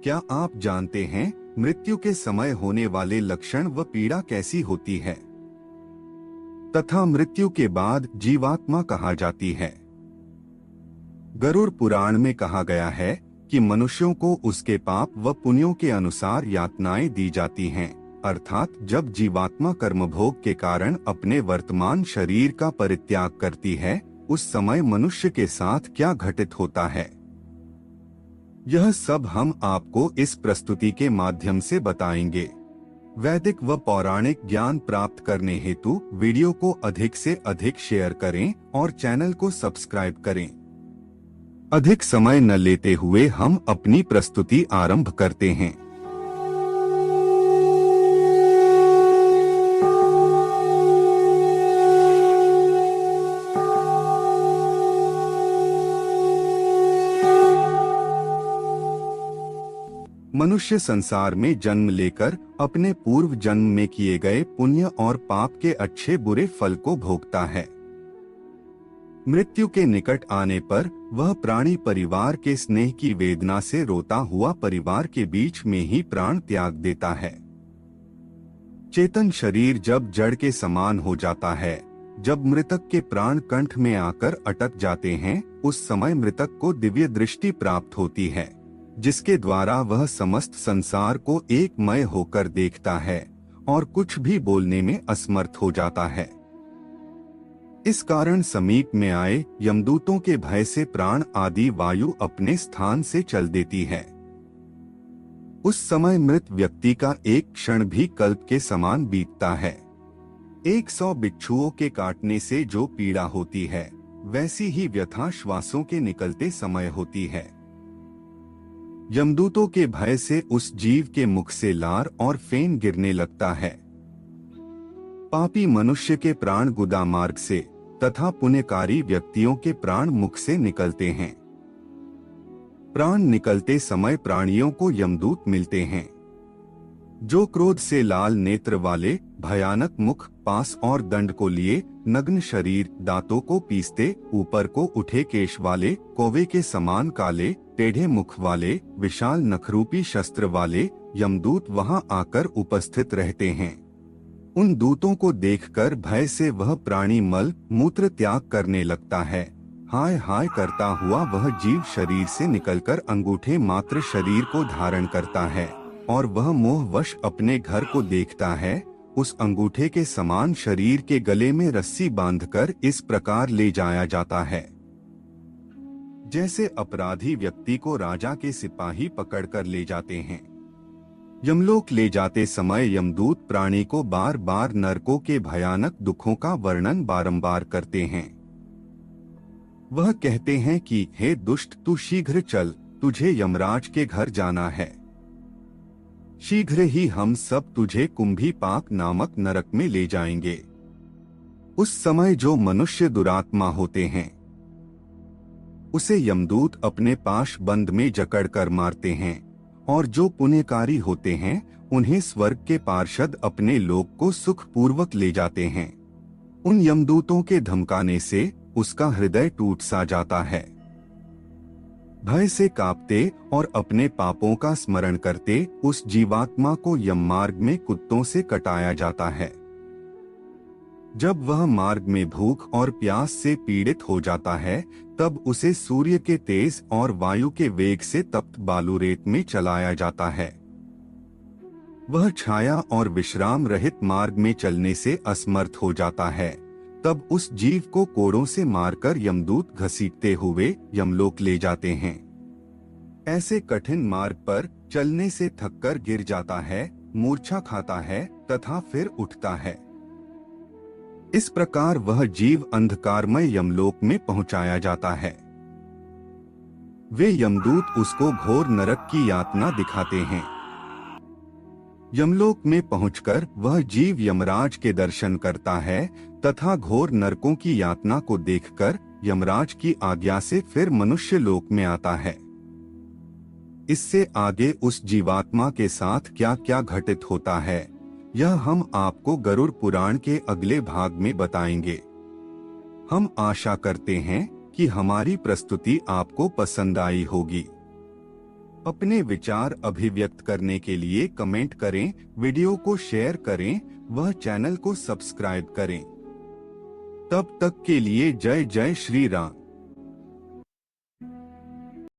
क्या आप जानते हैं मृत्यु के समय होने वाले लक्षण व पीड़ा कैसी होती है तथा मृत्यु के बाद जीवात्मा कहा जाती है। गरुड़ पुराण में कहा गया है कि मनुष्यों को उसके पाप व पुण्यों के अनुसार यातनाएं दी जाती हैं, अर्थात जब जीवात्मा कर्मभोग के कारण अपने वर्तमान शरीर का परित्याग करती है, उस समय मनुष्य के साथ क्या घटित होता है। यह सब हम आपको इस प्रस्तुति के माध्यम से बताएंगे। वैदिक व पौराणिक ज्ञान प्राप्त करने हेतु वीडियो को अधिक से अधिक शेयर करें और चैनल को सब्सक्राइब करें। अधिक समय न लेते हुए हम अपनी प्रस्तुति आरंभ करते हैं। मनुष्य संसार में जन्म लेकर अपने पूर्व जन्म में किए गए पुण्य और पाप के अच्छे बुरे फल को भोगता है। मृत्यु के निकट आने पर वह प्राणी परिवार के स्नेह की वेदना से रोता हुआ परिवार के बीच में ही प्राण त्याग देता है। चेतन शरीर जब जड़ के समान हो जाता है, जब मृतक के प्राण कंठ में आकर अटक जाते हैं, उस समय मृतक को दिव्य दृष्टि प्राप्त होती है, जिसके द्वारा वह समस्त संसार को एकमय होकर देखता है और कुछ भी बोलने में असमर्थ हो जाता है। इस कारण समीप में आए यमदूतों के भय से प्राण आदि वायु अपने स्थान से चल देती है। उस समय मृत व्यक्ति का एक क्षण भी कल्प के समान बीतता है। 100 बिच्छुओं के काटने से जो पीड़ा होती है, वैसी ही व्यथा श्वासों के निकलते समय होती है। यमदूतों के भय से उस जीव के मुख से लार और फेन गिरने लगता है। पापी मनुष्य के प्राण गुदा मार्ग से तथा पुण्यकारी व्यक्तियों के प्राण मुख से निकलते हैं। प्राण निकलते समय प्राणियों को यमदूत मिलते हैं, जो क्रोध से लाल नेत्र वाले, भयानक मुख, पास और दंड को लिए, नग्न शरीर, दांतों को पीसते, ऊपर को उठे केश वाले, कौवे के समान काले, टेढ़े मुख वाले, विशाल नखरूपी शस्त्र वाले यमदूत वहां आकर उपस्थित रहते हैं। उन दूतों को देखकर भय से वह प्राणी मल मूत्र त्याग करने लगता है। हाय हाय करता हुआ वह जीव शरीर से निकलकर अंगूठे मात्र शरीर को धारण करता है और वह मोहवश अपने घर को देखता है। उस अंगूठे के समान शरीर के गले में रस्सी बांधकर इस प्रकार ले जाया जाता है, जैसे अपराधी व्यक्ति को राजा के सिपाही पकड़कर ले जाते हैं। यमलोक ले जाते समय यमदूत प्राणी को बार बार नरकों के भयानक दुखों का वर्णन बारंबार करते हैं। वह कहते हैं कि हे दुष्ट, तू शीघ्र चल, तुझे यमराज के घर जाना है। शीघ्र ही हम सब तुझे कुंभीपाक नामक नरक में ले जाएंगे। उस समय जो मनुष्य दुरात्मा होते हैं, उसे यमदूत अपने पाश बंद में जकड़कर मारते हैं, और जो पुण्यकारी होते हैं उन्हें स्वर्ग के पार्षद अपने लोक को सुख पूर्वक ले जाते हैं। उन यमदूतों के धमकाने से उसका हृदय टूट सा जाता है। भय से कांपते और अपने पापों का स्मरण करते उस जीवात्मा को यम मार्ग में कुत्तों से कटाया जाता है। जब वह मार्ग में भूख और प्यास से पीड़ित हो जाता है, तब उसे सूर्य के तेज और वायु के वेग से तप्त बालू रेत में चलाया जाता है। वह छाया और विश्राम रहित मार्ग में चलने से असमर्थ हो जाता है। तब उस जीव को कोड़ों से मारकर यमदूत घसीटते हुए यमलोक ले जाते हैं। ऐसे कठिन मार्ग पर चलने से थककर गिर जाता है, मूर्छा खाता है तथा फिर उठता है। इस प्रकार वह जीव अंधकारमय यमलोक में पहुंचाया जाता है। वे यमदूत उसको घोर नरक की यातना दिखाते हैं। यमलोक में पहुंचकर वह जीव यमराज के दर्शन करता है तथा घोर नरकों की यातना को देखकर यमराज की आज्ञा से फिर मनुष्य लोक में आता है। इससे आगे उस जीवात्मा के साथ क्या क्या घटित होता है, यह हम आपको गरुड़ पुराण के अगले भाग में बताएंगे। हम आशा करते हैं कि हमारी प्रस्तुति आपको पसंद आई होगी। अपने विचार अभिव्यक्त करने के लिए कमेंट करें, वीडियो को शेयर करें, वह चैनल को सब्सक्राइब करें। तब तक के लिए जय जय श्री राम।